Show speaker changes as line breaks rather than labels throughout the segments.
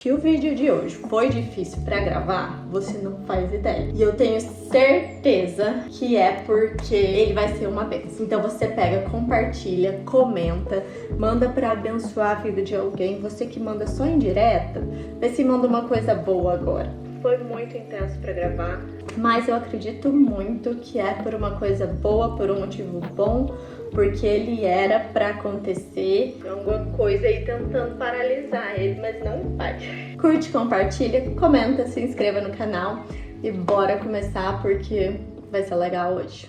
Que o vídeo de hoje foi difícil pra gravar, você não faz ideia. E eu tenho certeza que é porque ele vai ser uma bênção. Então você pega, compartilha, comenta, manda pra abençoar a vida de alguém. Você que manda só em direta, vê se manda uma coisa boa agora. Foi muito intenso pra gravar, mas eu acredito muito que é por uma coisa boa, por um motivo bom, porque ele era pra acontecer. Alguma coisa aí tentando paralisar ele, mas não vai. Curte, compartilha, comenta, se inscreva no canal e bora começar porque vai ser legal hoje.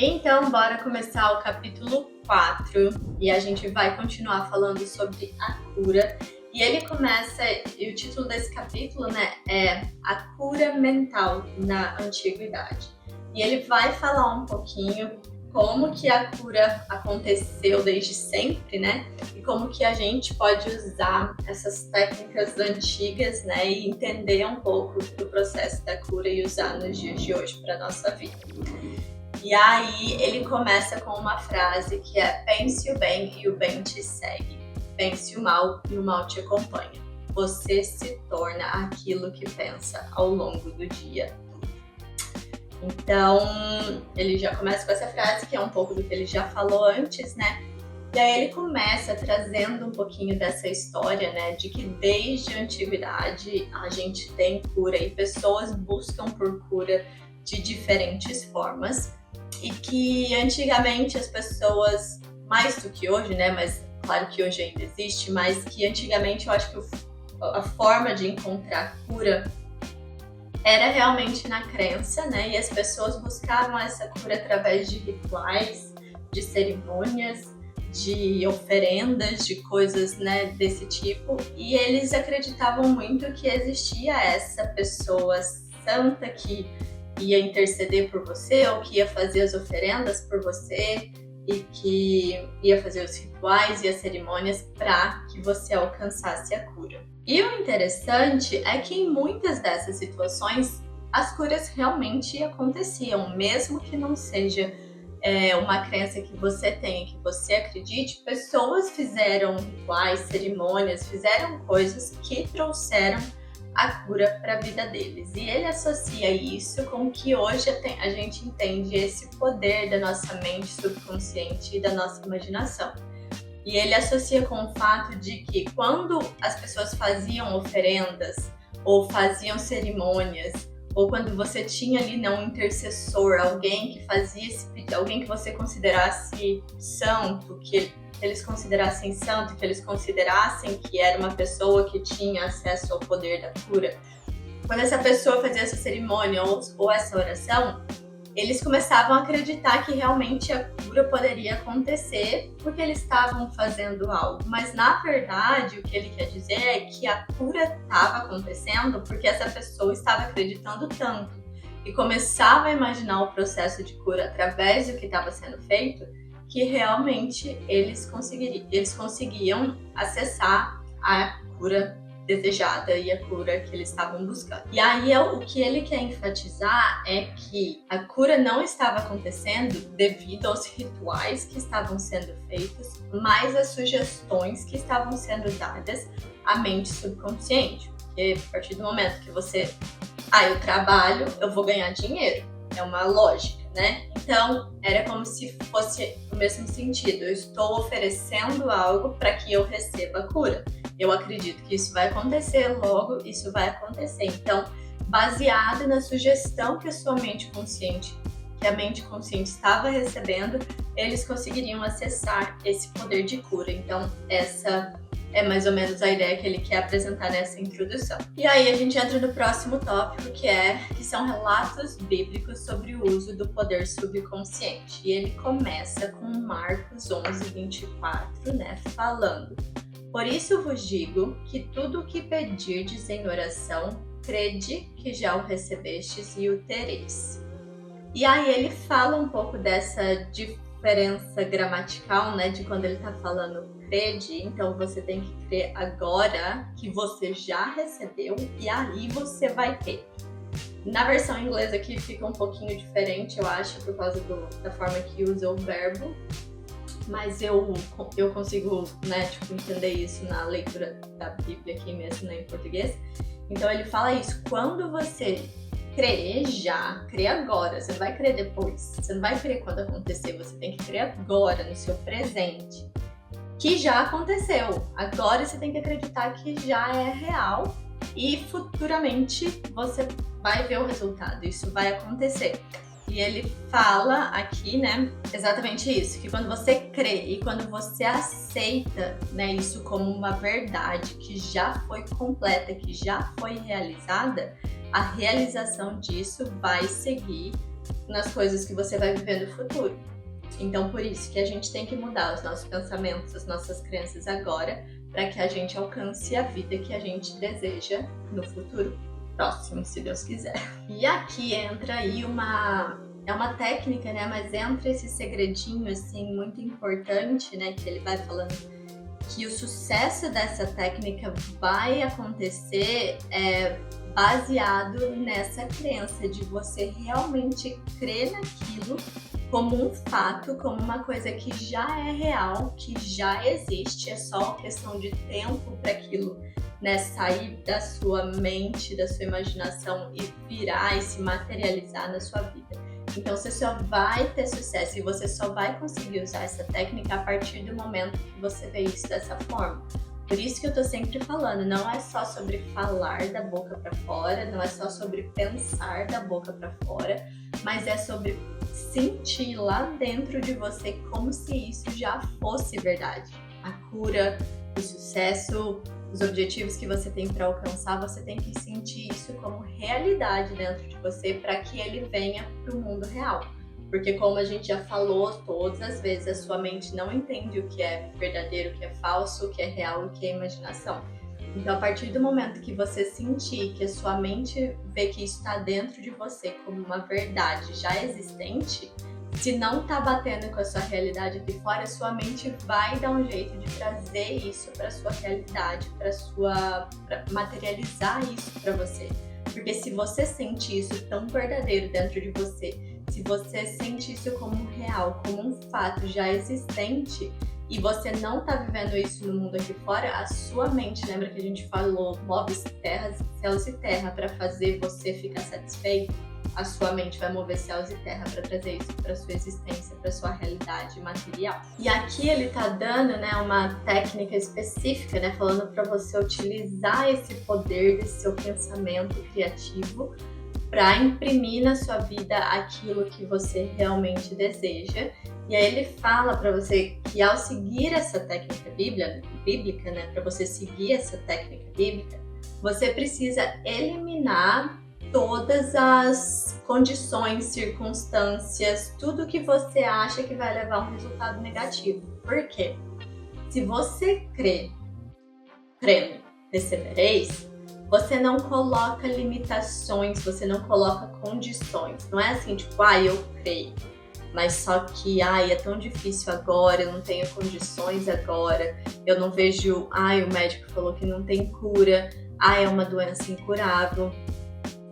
Então, bora começar o capítulo 4 e a gente vai continuar falando sobre a cura. E ele começa, e o título desse capítulo, né, é A Cura Mental na Antiguidade. E ele vai falar um pouquinho como que a cura aconteceu desde sempre, né, e como que a gente pode usar essas técnicas antigas, né, e entender um pouco do processo da cura e usar nos dias de hoje para nossa vida. E aí ele começa com uma frase que é: pense o bem e o bem te segue. Pense o mal e o mal te acompanha. Você se torna aquilo que pensa ao longo do dia. Então, ele já começa com essa frase, que é um pouco do que ele já falou antes, né? E aí ele começa trazendo um pouquinho dessa história, né? De que desde a antiguidade a gente tem cura e pessoas buscam por cura de diferentes formas. E que antigamente as pessoas, mais do que hoje, né? Mas claro que hoje ainda existe, mas que antigamente eu acho que a forma de encontrar cura era realmente na crença, né? E as pessoas buscavam essa cura através de rituais, de cerimônias, de oferendas, de coisas, né, desse tipo. E eles acreditavam muito que existia essa pessoa santa que ia interceder por você, ou que ia fazer as oferendas por você e que ia fazer os rituais e as cerimônias para que você alcançasse a cura. E o interessante é que em muitas dessas situações as curas realmente aconteciam, mesmo que não seja uma crença que você tenha, que você acredite. Pessoas fizeram rituais, cerimônias, fizeram coisas que trouxeram a cura para a vida deles. E ele associa isso com o que hoje a gente entende esse poder da nossa mente subconsciente e da nossa imaginação. E ele associa com o fato de que quando as pessoas faziam oferendas ou faziam cerimônias, ou quando você tinha ali um intercessor, alguém que fazia esse pedido, alguém que você considerasse santo, que eles considerassem santo, que eles considerassem que era uma pessoa que tinha acesso ao poder da cura. Quando essa pessoa fazia essa cerimônia ou essa oração, eles começavam a acreditar que realmente a cura poderia acontecer porque eles estavam fazendo algo. Mas na verdade, o que ele quer dizer é que a cura estava acontecendo porque essa pessoa estava acreditando tanto e começava a imaginar o processo de cura através do que estava sendo feito, que realmente eles conseguiam acessar a cura desejada e a cura que eles estavam buscando. E aí o que ele quer enfatizar é que a cura não estava acontecendo devido aos rituais que estavam sendo feitos, mas às sugestões que estavam sendo dadas à mente subconsciente. Porque a partir do momento que você, eu trabalho, eu vou ganhar dinheiro. É uma lógica, né? Então, era como se fosse o mesmo sentido. Eu estou oferecendo algo para que eu receba a cura. Eu acredito que isso vai acontecer, logo isso vai acontecer. Então, baseado na sugestão que a mente consciente estava recebendo, eles conseguiriam acessar esse poder de cura. Então, essa é mais ou menos a ideia que ele quer apresentar nessa introdução. E aí a gente entra no próximo tópico, que são relatos bíblicos sobre o uso do poder subconsciente. E ele começa com Marcos 11:24, né, falando: por isso vos digo que tudo o que pedirdes em oração, crede que já o recebestes e o tereis. E aí ele fala um pouco dessa diferença gramatical, né, de quando ele está falando crede, então você tem que crer agora que você já recebeu e aí você vai ter. Na versão inglesa aqui fica um pouquinho diferente, eu acho, por causa da forma que usa o verbo. Mas eu consigo, né, tipo, entender isso na leitura da Bíblia aqui mesmo, né, em português. Então ele fala isso, quando você crê já, crê agora, você não vai crer depois, você não vai crer quando acontecer, você tem que crer agora, no seu presente, que já aconteceu. Agora você tem que acreditar que já é real e futuramente você vai ver o resultado, isso vai acontecer. E ele fala aqui, né, exatamente isso, que quando você crê e quando você aceita, né, isso como uma verdade que já foi completa, que já foi realizada, a realização disso vai seguir nas coisas que você vai viver no futuro. Então, por isso que a gente tem que mudar os nossos pensamentos, as nossas crenças agora, para que a gente alcance a vida que a gente deseja no futuro próximo, se Deus quiser. E aqui entra aí é uma técnica, né, mas entra esse segredinho, assim, muito importante, né, que ele vai falando que o sucesso dessa técnica vai acontecer baseado nessa crença de você realmente crer naquilo como um fato, como uma coisa que já é real, que já existe, é só questão de tempo para aquilo, né, sair da sua mente, da sua imaginação e virar e se materializar na sua vida. Então você só vai ter sucesso e você só vai conseguir usar essa técnica a partir do momento que você vê isso dessa forma. Por isso que eu tô sempre falando, não é só sobre falar da boca para fora, não é só sobre pensar da boca para fora, mas é sobre sentir lá dentro de você como se isso já fosse verdade. A cura, o sucesso, os objetivos que você tem para alcançar, você tem que sentir isso como realidade dentro de você para que ele venha para o mundo real. Porque como a gente já falou todas as vezes, a sua mente não entende o que é verdadeiro, o que é falso, o que é real e o que é imaginação. Então, a partir do momento que você sentir que a sua mente vê que isso está dentro de você como uma verdade já existente, se não tá batendo com a sua realidade aqui fora, a sua mente vai dar um jeito de trazer isso para sua realidade, para materializar isso para você. Porque se você sente isso tão verdadeiro dentro de você, se você sente isso como real, como um fato já existente, e você não tá vivendo isso no mundo aqui fora, a sua mente, lembra que a gente falou, move céus e terra para fazer você ficar satisfeito? A sua mente vai mover céus e terra para trazer isso para sua existência, para sua realidade material. E aqui ele tá dando, né, uma técnica específica, né, falando para você utilizar esse poder desse seu pensamento criativo para imprimir na sua vida aquilo que você realmente deseja. E aí ele fala para você que ao seguir essa técnica bíblica, né, para você seguir essa técnica bíblica, você precisa eliminar todas as condições, circunstâncias, tudo que você acha que vai levar a um resultado negativo. Por quê? Se você crendo, recebereis, você não coloca limitações, você não coloca condições. Não é assim, tipo, eu creio, mas só que, é tão difícil agora, eu não tenho condições agora, eu não vejo, o médico falou que não tem cura, é uma doença incurável.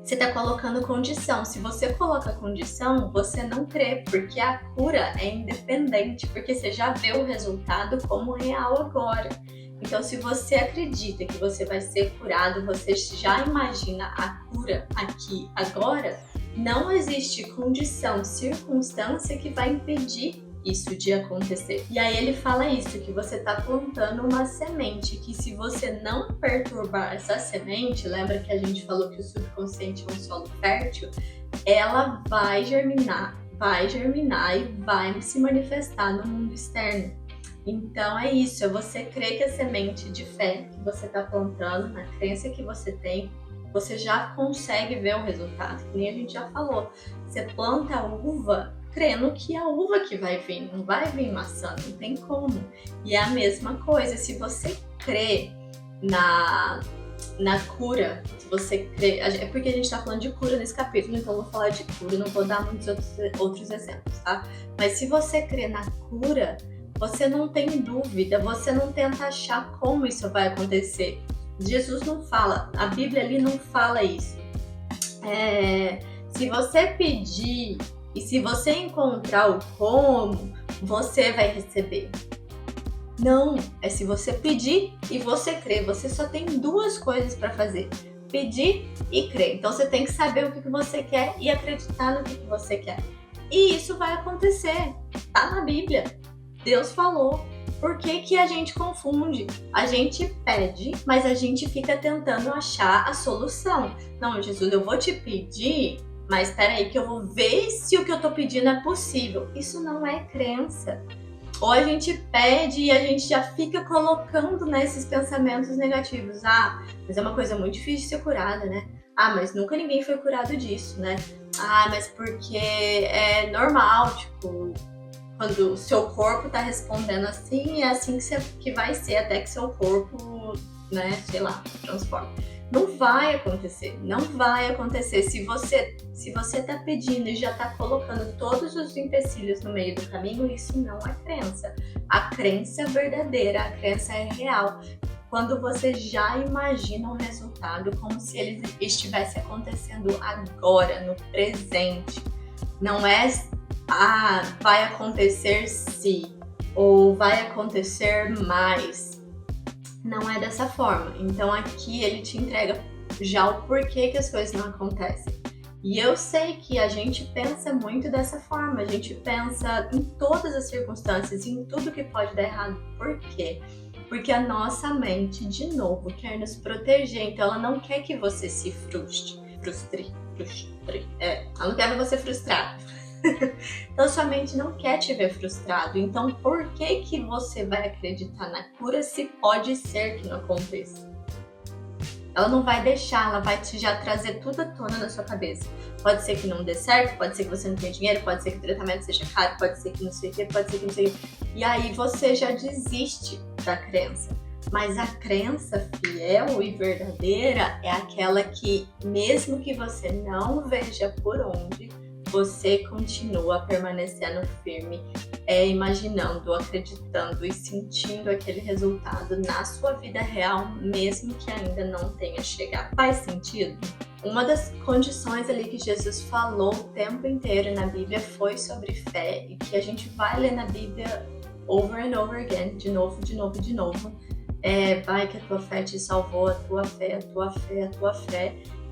Você está colocando condição. Se você coloca condição, você não crê, porque a cura é independente, porque você já vê o resultado como real agora. Então, se você acredita que você vai ser curado, você já imagina a cura aqui agora, não existe condição, circunstância que vai impedir isso de acontecer. E aí ele fala isso, que você está plantando uma semente, que se você não perturbar essa semente, lembra que a gente falou que o subconsciente é um solo fértil, ela vai germinar e vai se manifestar no mundo externo. Então é isso, é você crer que a semente de fé que você está plantando, na crença que você tem, você já consegue ver o resultado, que nem a gente já falou. Você planta a uva crendo que é a uva que vai vir, não vai vir maçã, não tem como. E é a mesma coisa, se você crê na cura, se você crê... É porque a gente tá falando de cura nesse capítulo, então eu vou falar de cura, não vou dar muitos outros exemplos, tá? Mas se você crê na cura, você não tem dúvida, você não tenta achar como isso vai acontecer. Jesus não fala, a Bíblia ali não fala isso. Se você pedir e se você encontrar o como, você vai receber. Não, é se você pedir e você crer. Você só tem duas coisas para fazer: pedir e crer. Então você tem que saber o que você quer e acreditar no que você quer. E isso vai acontecer. Tá na Bíblia. Deus falou. Por que a gente confunde? A gente pede, mas a gente fica tentando achar a solução. Não, Jesus, eu vou te pedir, mas espera aí que eu vou ver se o que eu tô pedindo é possível. Isso não é crença. Ou a gente pede e a gente já fica colocando nesses pensamentos negativos. Ah, mas é uma coisa muito difícil de ser curada, né? Ah, mas nunca ninguém foi curado disso, né? Ah, mas porque é normal, tipo, quando o seu corpo tá respondendo assim, é assim que vai ser até que seu corpo, né, sei lá, transforme. Não vai acontecer, não vai acontecer. Se você tá pedindo e já tá colocando todos os empecilhos no meio do caminho, isso não é crença. A crença é verdadeira, a crença é real. Quando você já imagina o resultado como se ele estivesse acontecendo agora, no presente. Não é, vai acontecer se, ou vai acontecer mais. Não é dessa forma. Então aqui ele te entrega já o porquê que as coisas não acontecem. E eu sei que a gente pensa muito dessa forma. A gente pensa em todas as circunstâncias, em tudo que pode dar errado. Por quê? Porque a nossa mente, de novo, quer nos proteger. Então ela não quer que você se frustre. Ela não quer ver você frustrado. Então sua mente não quer te ver frustrado. Então por que você vai acreditar na cura se pode ser que não aconteça? Ela não vai deixar, ela vai te já trazer tudo à tona na sua cabeça. Pode ser que não dê certo, pode ser que você não tenha dinheiro, pode ser que o tratamento seja caro, pode ser que não sei o que, pode ser que não sei o que. E aí você já desiste da crença. Mas a crença fiel e verdadeira é aquela que, mesmo que você não veja por onde, você continua permanecendo firme, imaginando, acreditando e sentindo aquele resultado na sua vida real, mesmo que ainda não tenha chegado. Faz sentido? Uma das condições ali que Jesus falou o tempo inteiro na Bíblia foi sobre fé, e que a gente vai ler na Bíblia over and over again, de novo. Vai que a tua fé te salvou, a tua fé.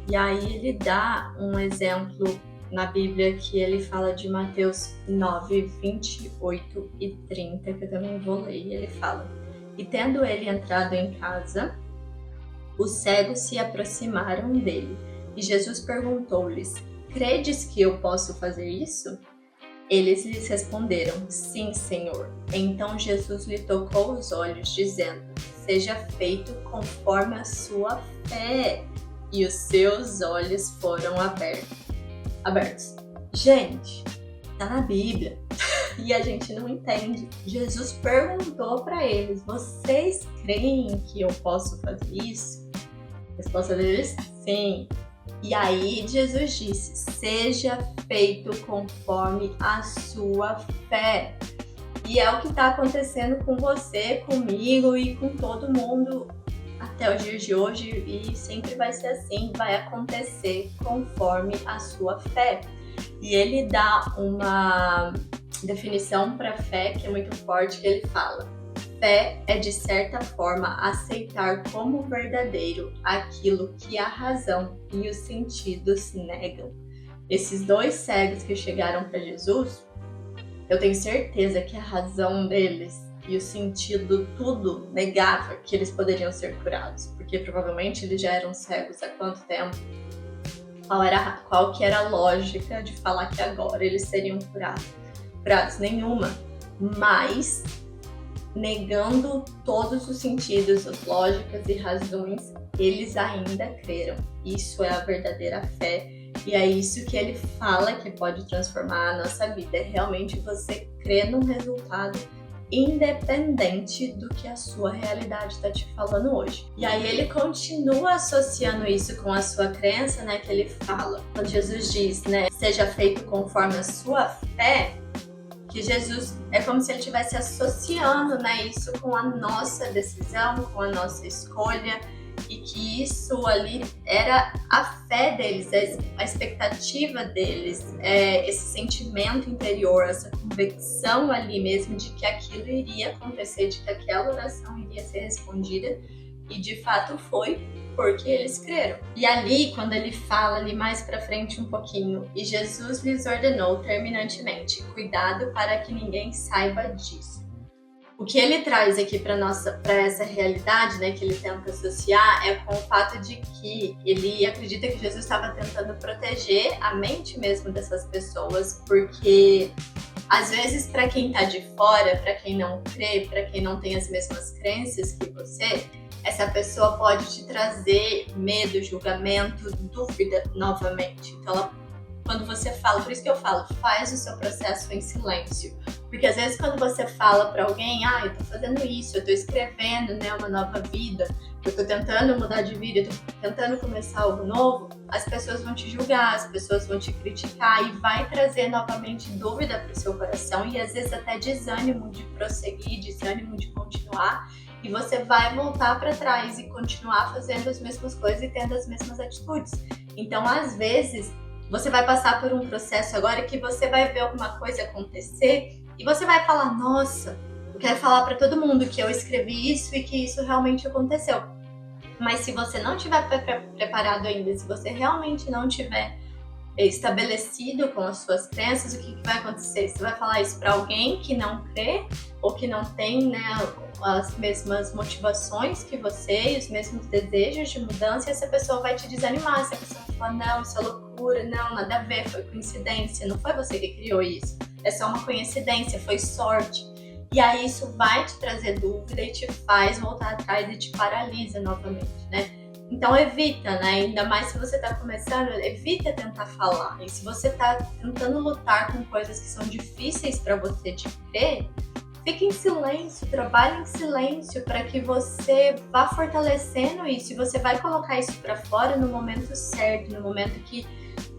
E aí ele dá um exemplo na Bíblia que ele fala de Mateus 9, 28 e 30, que eu também vou ler, e ele fala: E tendo ele entrado em casa, os cegos se aproximaram dele, e Jesus perguntou-lhes: Credes que eu posso fazer isso? Eles lhes responderam: Sim, Senhor. Então Jesus lhe tocou os olhos, dizendo: Seja feito conforme a sua fé. E os seus olhos foram abertos. Gente, tá na Bíblia e a gente não entende. Jesus perguntou para eles: vocês creem que eu posso fazer isso? A resposta deles: sim. E aí Jesus disse: seja feito conforme a sua fé. E é o que está acontecendo com você, comigo e com todo mundo até os dias de hoje, e sempre vai ser assim, vai acontecer conforme a sua fé. E ele dá uma definição para fé que é muito forte, que ele fala: fé é, de certa forma, aceitar como verdadeiro aquilo que a razão e os sentidos negam. Esses dois cegos que chegaram para Jesus, eu tenho certeza que a razão deles e o sentido, tudo negava que eles poderiam ser curados, porque provavelmente eles já eram cegos há quanto tempo? Qual que era a lógica de falar que agora eles seriam curados? Nenhuma. Mas, negando todos os sentidos, as lógicas e razões, eles ainda creram. Isso é a verdadeira fé. E é isso que ele fala que pode transformar a nossa vida. É realmente você crer num resultado independente do que a sua realidade está te falando hoje. E aí ele continua associando isso com a sua crença, né? Que ele fala, quando Jesus diz, né? Seja feito conforme a sua fé, que Jesus é como se ele estivesse associando, né? Isso com a nossa decisão, com a nossa escolha, e que isso ali era a fé deles, a expectativa deles, esse sentimento interior, essa convicção ali mesmo de que aquilo iria acontecer, de que aquela oração iria ser respondida, e de fato foi, porque eles creram. E ali, quando ele fala ali mais pra frente um pouquinho, e Jesus lhes ordenou terminantemente, cuidado para que ninguém saiba disso. O que ele traz aqui para essa realidade, né, que ele tenta associar, é com o fato de que ele acredita que Jesus estava tentando proteger a mente mesmo dessas pessoas, porque às vezes para quem está de fora, para quem não crê, para quem não tem as mesmas crenças que você, essa pessoa pode te trazer medo, julgamento, dúvida novamente. Então, quando você fala, por isso que eu falo, faz o seu processo em silêncio. Porque às vezes quando você fala para alguém, eu tô fazendo isso, eu tô escrevendo, né, uma nova vida, eu tô tentando mudar de vida, eu tô tentando começar algo novo, as pessoas vão te julgar, as pessoas vão te criticar e vai trazer novamente dúvida pro seu coração e às vezes até desânimo de prosseguir, desânimo de continuar, e você vai voltar para trás e continuar fazendo as mesmas coisas e tendo as mesmas atitudes. Então, às vezes, você vai passar por um processo agora que você vai ver alguma coisa acontecer e você vai falar, nossa, eu quero falar para todo mundo que eu escrevi isso e que isso realmente aconteceu. Mas se você não estiver preparado ainda, se você realmente não tiver estabelecido com as suas crenças, o que vai acontecer? Você vai falar isso para alguém que não crê ou que não tem, né, as mesmas motivações que você e os mesmos desejos de mudança, e essa pessoa vai te desanimar, essa pessoa vai falar, não, isso é loucura, não, nada a ver, foi coincidência, não foi você que criou isso, é só uma coincidência, foi sorte. E aí isso vai te trazer dúvida e te faz voltar atrás e te paralisa novamente, né? Então evita, né? Ainda mais se você tá começando, evita tentar falar. E se você tá tentando lutar com coisas que são difíceis para você de crer, fique em silêncio, trabalhe em silêncio para que você vá fortalecendo isso. E você vai colocar isso para fora no momento certo, no momento que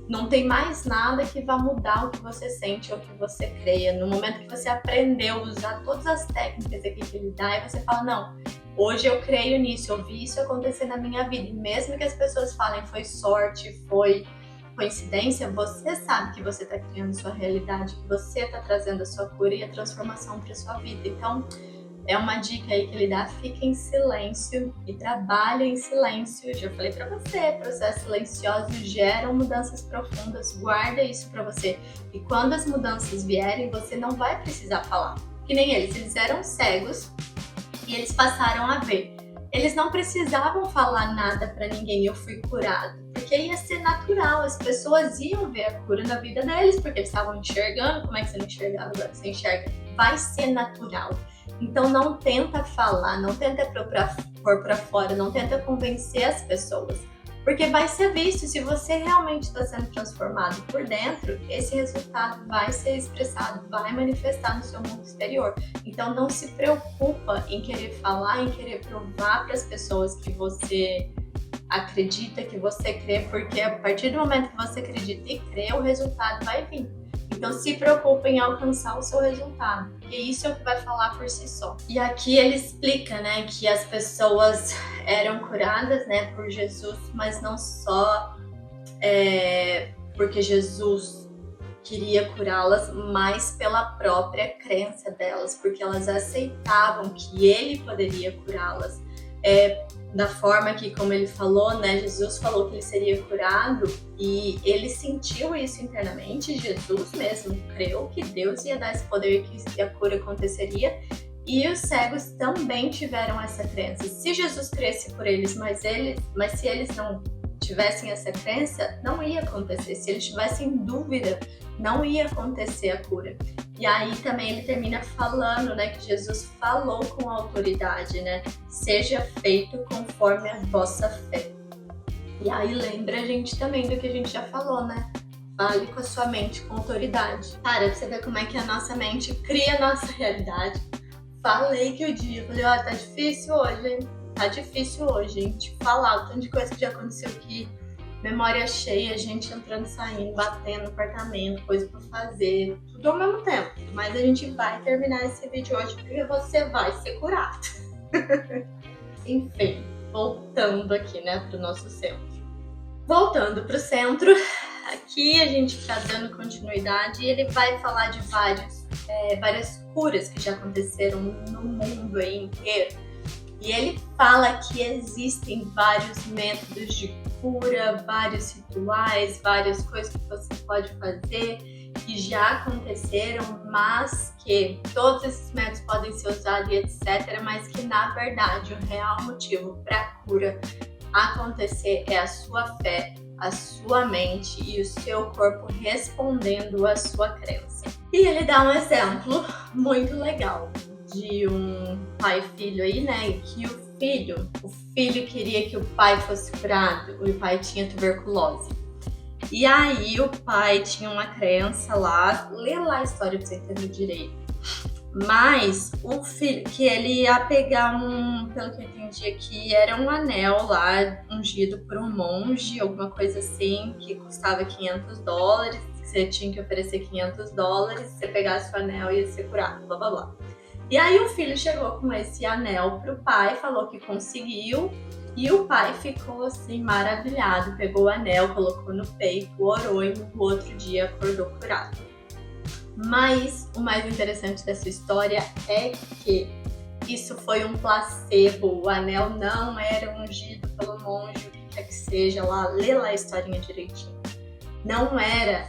não tem mais nada que vá mudar o que você sente ou o que você creia. No momento que você aprendeu a usar todas as técnicas aqui que ele dá, e você fala, não, hoje eu creio nisso, eu vi isso acontecer na minha vida. E mesmo que as pessoas falem foi sorte, foi coincidência, você sabe que você está criando sua realidade, que você está trazendo a sua cura e a transformação para sua vida. Então, é uma dica aí que ele dá, fica em silêncio e trabalha em silêncio. Eu já falei para você, processos silenciosos geram mudanças profundas, guarda isso para você. E quando as mudanças vierem, você não vai precisar falar. Que nem eles eram cegos e eles passaram a ver. Eles não precisavam falar nada para ninguém, eu fui curado, porque ia ser natural, as pessoas iam ver a cura na vida deles, porque eles estavam enxergando. Como é que você não enxergava, agora você enxerga? Vai ser natural. Então não tenta falar, não tenta pôr pra fora, não tenta convencer as pessoas, porque vai ser visto. Se você realmente está sendo transformado por dentro, esse resultado vai ser expressado, vai manifestar no seu mundo exterior. Então não se preocupa em querer falar, em querer provar para as pessoas que você acredita, que você crê, porque a partir do momento que você acredita e crê, o resultado vai vir. Então se preocupe em alcançar o seu resultado, porque isso é o que vai falar por si só. E aqui ele explica, né, que as pessoas eram curadas, né, por Jesus, mas não só porque Jesus queria curá-las, mas pela própria crença delas, porque elas aceitavam que ele poderia curá-las. Da forma que, como ele falou, né, Jesus falou que ele seria curado e ele sentiu isso internamente. Jesus mesmo creu que Deus ia dar esse poder, que a cura aconteceria, e os cegos também tiveram essa crença. Se Jesus cresce por eles, mas se eles não tivessem essa crença, não ia acontecer. Se eles tivessem dúvida, não ia acontecer a cura. E aí também ele termina falando, né, que Jesus falou com autoridade, né? Seja feito conforme a vossa fé. E aí lembra a gente também do que a gente já falou, né? Fale com a sua mente com autoridade. Cara, pra você ver como é que a nossa mente cria a nossa realidade. Falei que o dia, falei, ó, tá difícil hoje, hein? Tá difícil hoje, gente. Falar o tanto de coisa que já aconteceu aqui. Memória cheia, gente entrando e saindo, batendo no apartamento, coisa pra fazer, tudo ao mesmo tempo. Mas a gente vai terminar esse vídeo hoje porque você vai ser curado. Enfim, voltando aqui, né, para o nosso centro. Voltando para o centro, aqui a gente está dando continuidade e ele vai falar de várias curas que já aconteceram no mundo aí inteiro. E ele fala que existem vários métodos de cura, vários rituais, várias coisas que você pode fazer que já aconteceram, mas que todos esses métodos podem ser usados e etc, mas que na verdade o real motivo para a cura acontecer é a sua fé, a sua mente e o seu corpo respondendo à sua crença. E ele dá um exemplo muito legal de um pai e filho aí, né? Que o filho queria que o pai fosse curado, o pai tinha tuberculose. E aí o pai tinha uma crença lá, lê lá a história pra você entender direito. Mas o filho, que ele ia pegar pelo que eu entendi aqui, era um anel lá, ungido por um monge, alguma coisa assim, que custava $500, que você tinha que oferecer $500, se você pegasse o anel ia ser curado, blá blá blá. E aí o filho chegou com esse anel pro pai, falou que conseguiu, e o pai ficou assim maravilhado, pegou o anel, colocou no peito, orou e no outro dia acordou curado. Mas o mais interessante dessa história é que isso foi um placebo, o anel não era ungido pelo monge, o que quer que seja, lê lá a historinha direitinho. Não era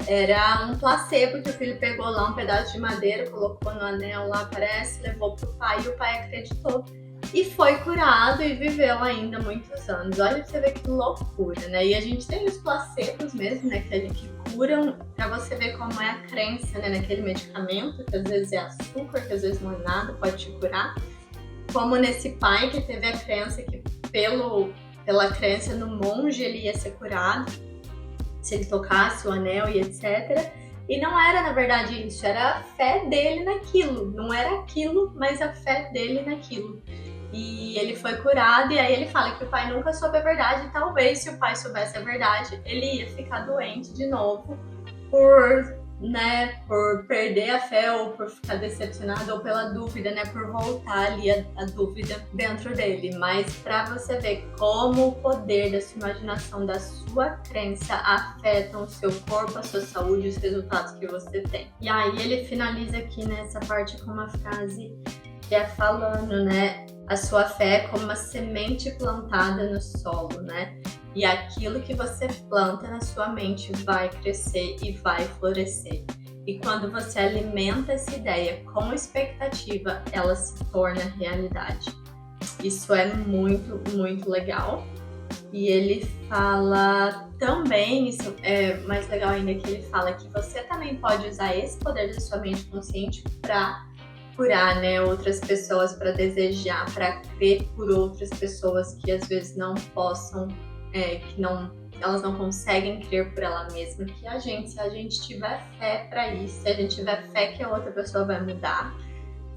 um placebo que o filho pegou lá um pedaço de madeira, colocou no anel lá, parece, levou pro pai e o pai acreditou. E foi curado e viveu ainda muitos anos. Olha pra você ver que loucura, né? E a gente tem os placebos mesmo, né? Que curam, pra você ver como é a crença, né? Naquele medicamento, que às vezes é açúcar, que às vezes não é nada, pode te curar. Como nesse pai que teve a crença que pela crença no monge ele ia ser curado, se ele tocasse o anel e etc. E não era, na verdade, isso, era a fé dele naquilo. Não era aquilo, mas a fé dele naquilo. E ele foi curado, e aí ele fala que o pai nunca soube a verdade, e talvez se o pai soubesse a verdade, ele ia ficar doente de novo por perder a fé, ou por ficar decepcionado, ou pela dúvida, né, por voltar ali a dúvida dentro dele. Mas pra você ver como o poder da sua imaginação, da sua crença afetam o seu corpo, a sua saúde e os resultados que você tem. E aí ele finaliza aqui nessa parte com uma frase que é falando, né, a sua fé é como uma semente plantada no solo, né? E aquilo que você planta na sua mente vai crescer e vai florescer. E quando você alimenta essa ideia com expectativa, ela se torna realidade. Isso é muito, muito legal. E ele fala também, isso é mais legal ainda, que ele fala que você também pode usar esse poder da sua mente consciente para curar, né, outras pessoas, para desejar, para crer por outras pessoas que às vezes não possam, elas não conseguem crer por ela mesma, que se a gente tiver fé para isso, se a gente tiver fé que a outra pessoa vai mudar,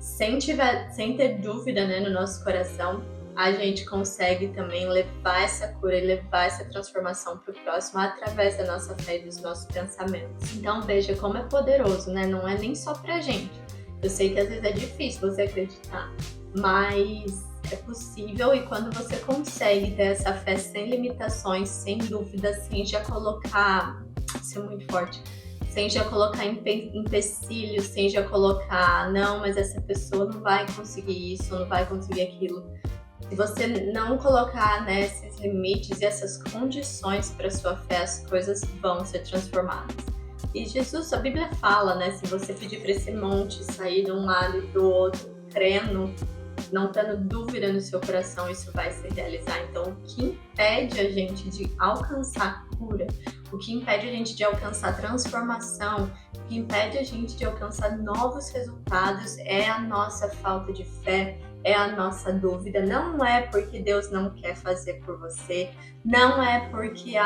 sem ter dúvida, né, no nosso coração, a gente consegue também levar essa cura e levar essa transformação para o próximo através da nossa fé e dos nossos pensamentos. Então veja como é poderoso, né? Não é nem só pra gente. Eu sei que às vezes é difícil você acreditar, mas é possível, e quando você consegue ter essa fé sem limitações, sem dúvidas, sem já colocar, isso é muito forte, sem já colocar empecilhos, sem já colocar, não, mas essa pessoa não vai conseguir isso, não vai conseguir aquilo. Se você não colocar, né, esses limites e essas condições para sua fé, as coisas vão ser transformadas. E Jesus, a Bíblia fala, né, se você pedir para esse monte sair de um lado e do outro, crendo, não tendo dúvida no seu coração, isso vai se realizar. Então, o que impede a gente de alcançar cura, o que impede a gente de alcançar transformação, o que impede a gente de alcançar novos resultados é a nossa falta de fé, é a nossa dúvida. Não é porque Deus não quer fazer por você, não é porque,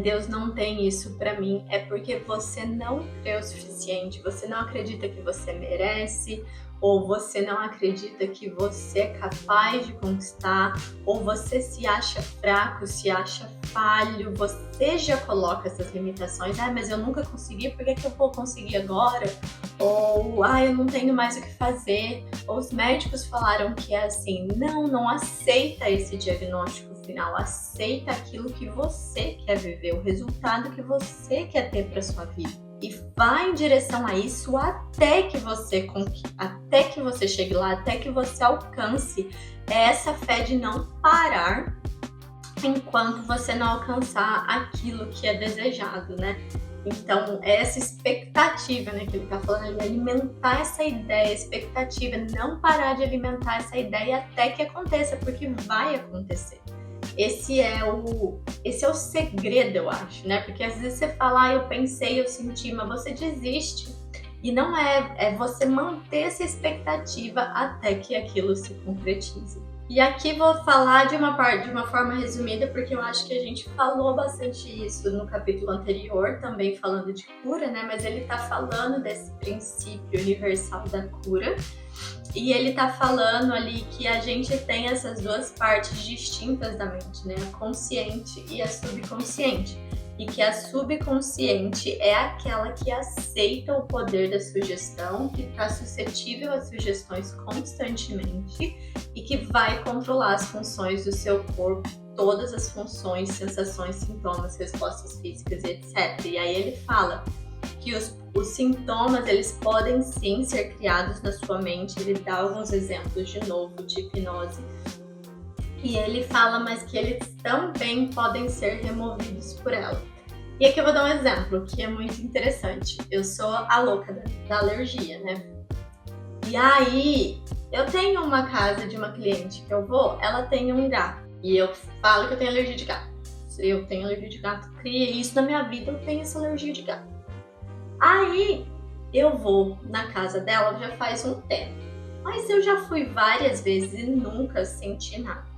Deus não tem isso pra mim, é porque você não crê o suficiente, você não acredita que você merece, ou você não acredita que você é capaz de conquistar, ou você se acha fraco, se acha falho, você já coloca essas limitações. Mas eu nunca consegui, por que eu vou conseguir agora? Ou, eu não tenho mais o que fazer. Ou os médicos falaram que é assim. Não aceita esse diagnóstico final. Aceita aquilo que você quer viver, o resultado que você quer ter para sua vida. E vai em direção a isso até que você chegue lá, até que você alcance essa fé de não parar enquanto você não alcançar aquilo que é desejado, né? Então, essa expectativa, né, que ele tá falando ali, alimentar essa ideia, expectativa, não parar de alimentar essa ideia até que aconteça, porque vai acontecer. Esse é o segredo, eu acho, né? Porque às vezes você fala, eu pensei, eu senti, mas você desiste. E não é você manter essa expectativa até que aquilo se concretize. E aqui vou falar de uma forma resumida, porque eu acho que a gente falou bastante isso no capítulo anterior, também falando de cura, né? Mas ele tá falando desse princípio universal da cura. E ele tá falando ali que a gente tem essas duas partes distintas da mente, né? A consciente e a subconsciente. E que a subconsciente é aquela que aceita o poder da sugestão, que está suscetível a sugestões constantemente e que vai controlar as funções do seu corpo, todas as funções, sensações, sintomas, respostas físicas e etc. E aí ele fala que os sintomas, eles podem sim ser criados na sua mente. Ele dá alguns exemplos de novo de hipnose. E ele fala, mas que eles também podem ser removidos por ela. E aqui eu vou dar um exemplo que é muito interessante. Eu sou a louca da alergia, né? E aí, eu tenho uma casa de uma cliente que eu vou, ela tem um gato. E eu falo que eu tenho alergia de gato. Eu tenho alergia de gato, criei isso na minha vida, eu tenho essa alergia de gato. Aí, eu vou na casa dela já faz um tempo. Mas eu já fui várias vezes e nunca senti nada.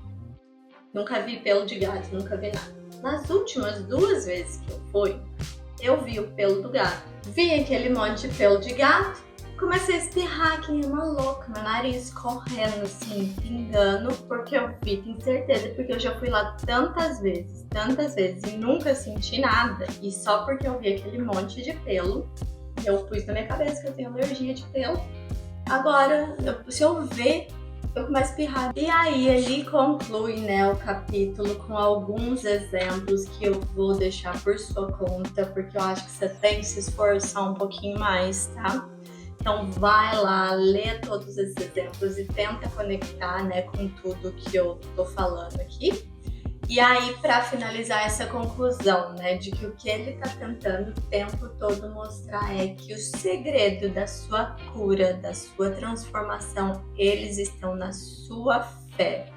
Nunca vi pelo de gato, nunca vi nada. Nas últimas 2 vezes que eu fui, eu vi o pelo do gato. Vi aquele monte de pelo de gato, comecei a espirrar que nem uma louca, meu nariz correndo assim, pingando, porque eu vi, tenho certeza, porque eu já fui lá tantas vezes, e nunca senti nada. E só porque eu vi aquele monte de pelo, eu pus na minha cabeça que eu tenho alergia de pelo. Agora, se eu ver, eu começo a espirrar. E aí ele conclui, né, o capítulo com alguns exemplos que eu vou deixar por sua conta, porque eu acho que você tem que se esforçar um pouquinho mais, tá? Então vai lá, lê todos esses exemplos e tenta conectar, né, com tudo que eu tô falando aqui. E aí, para finalizar essa conclusão, né, de que o que ele tá tentando o tempo todo mostrar é que o segredo da sua cura, da sua transformação, eles estão na sua fé.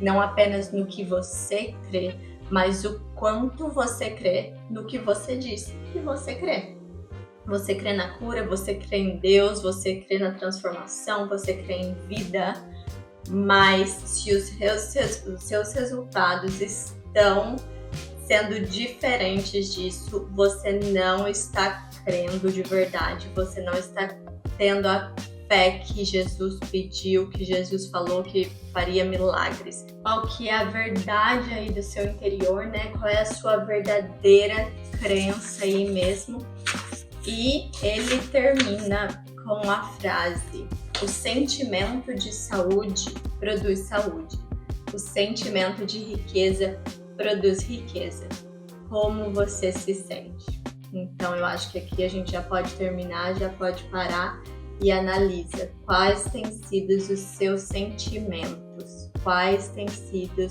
Não apenas no que você crê, mas o quanto você crê no que você diz que você crê. Você crê na cura, você crê em Deus, você crê na transformação, você crê em vida. Mas se os seus resultados estão sendo diferentes disso, você não está crendo de verdade, você não está tendo a fé que Jesus pediu, que Jesus falou que faria milagres. Qual que é a verdade aí do seu interior, né? Qual é a sua verdadeira crença aí mesmo? E ele termina com a frase: o sentimento de saúde produz saúde. O sentimento de riqueza produz riqueza. Como você se sente? Então eu acho que aqui a gente já pode terminar, já pode parar e analisa quais têm sido os seus sentimentos, quais têm sido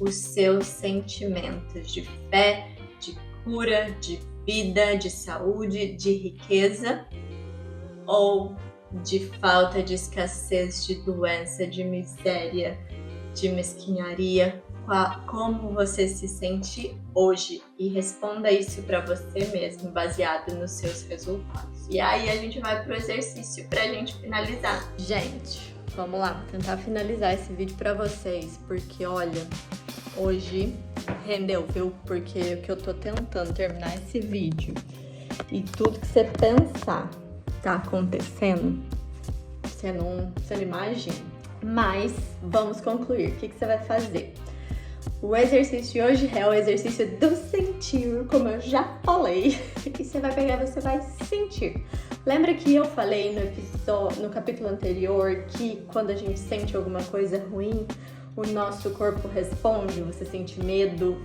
os seus sentimentos de fé, de cura, de vida, de saúde, de riqueza, ou de falta, de escassez, de doença, de miséria, de mesquinharia. Como você se sente hoje? E responda isso para você mesmo, baseado nos seus resultados. E aí a gente vai pro exercício pra gente finalizar. Gente, vamos lá, vou tentar finalizar esse vídeo para vocês, porque olha, hoje rendeu, viu? Porque o que eu tô tentando terminar esse vídeo e tudo que você pensar tá acontecendo, você não imagina. Mas vamos concluir. O que você vai fazer? O exercício de hoje é o exercício do sentir, como eu já falei. E você vai pegar, você vai sentir. Lembra que eu falei no capítulo anterior que quando a gente sente alguma coisa ruim, o nosso corpo responde, você sente medo,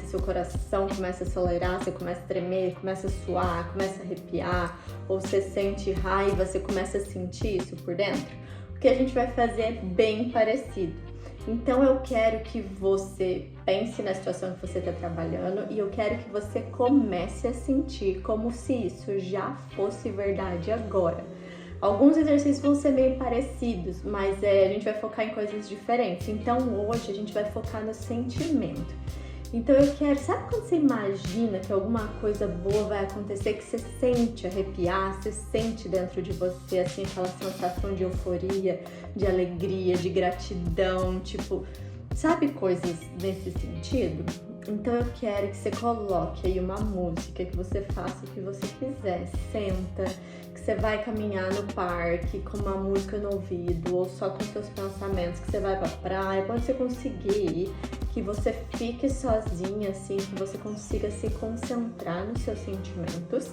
seu coração começa a acelerar, você começa a tremer, começa a suar, começa a arrepiar, ou você sente raiva, você começa a sentir isso por dentro? O que a gente vai fazer é bem parecido. Então eu quero que você pense na situação que você está trabalhando e eu quero que você comece a sentir como se isso já fosse verdade agora. Alguns exercícios vão ser meio parecidos, mas a gente vai focar em coisas diferentes. Então hoje a gente vai focar no sentimento. Então eu quero, sabe quando você imagina que alguma coisa boa vai acontecer, que você sente arrepiar, você sente dentro de você, assim, aquela sensação de euforia, de alegria, de gratidão, tipo, sabe coisas nesse sentido? Então eu quero que você coloque aí uma música, que você faça o que você quiser, senta, que você vai caminhar no parque com uma música no ouvido ou só com seus pensamentos, que você vai pra praia, quando você conseguir ir, que você fique sozinha assim, que você consiga se concentrar nos seus sentimentos.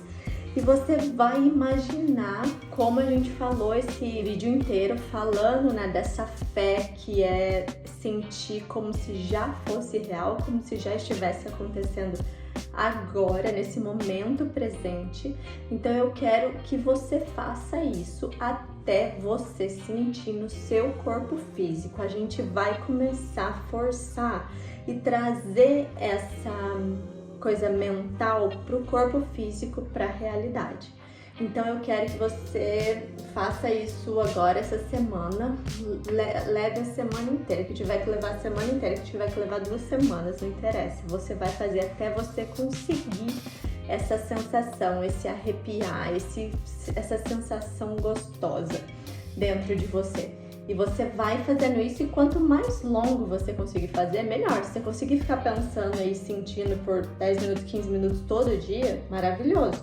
E você vai imaginar, como a gente falou esse vídeo inteiro, falando, né, dessa fé que é sentir como se já fosse real, como se já estivesse acontecendo agora, nesse momento presente. Então eu quero que você faça isso até você sentir no seu corpo físico. A gente vai começar a forçar e trazer essa coisa mental para o corpo físico, para a realidade. Então eu quero que você faça isso agora, essa semana, leve a semana inteira, que tiver que levar a semana inteira, que tiver que levar 2 semanas, não interessa. Você vai fazer até você conseguir essa sensação, esse arrepiar, essa sensação gostosa dentro de você. E você vai fazendo isso, e quanto mais longo você conseguir fazer, melhor. Se você conseguir ficar pensando aí, sentindo por 10 minutos, 15 minutos todo dia, maravilhoso.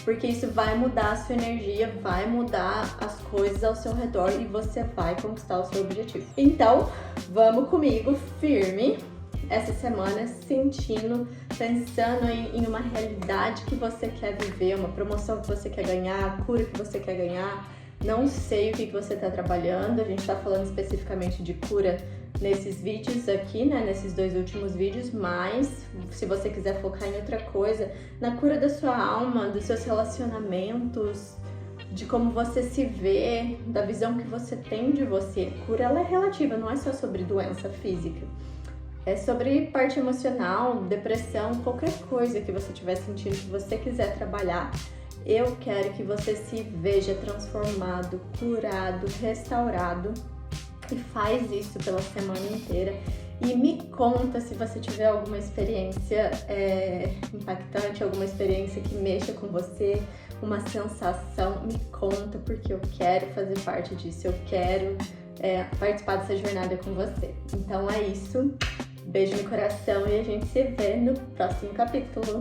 Porque isso vai mudar a sua energia, vai mudar as coisas ao seu redor e você vai conquistar o seu objetivo. Então, vamos comigo, firme, essa semana, sentindo, pensando em uma realidade que você quer viver, uma promoção que você quer ganhar, a cura que você quer ganhar. Não sei o que você está trabalhando, a gente está falando especificamente de cura nesses vídeos aqui, né, nesses 2 últimos vídeos, mas se você quiser focar em outra coisa, na cura da sua alma, dos seus relacionamentos, de como você se vê, da visão que você tem de você. A cura, ela é relativa, não é só sobre doença física. É sobre parte emocional, depressão, qualquer coisa que você estiver sentindo, que você quiser trabalhar. Eu quero que você se veja transformado, curado, restaurado, e faz isso pela semana inteira. E me conta se você tiver alguma experiência impactante, alguma experiência que mexa com você, uma sensação, me conta, porque eu quero fazer parte disso, eu quero participar dessa jornada com você. Então é isso, beijo no coração e a gente se vê no próximo capítulo.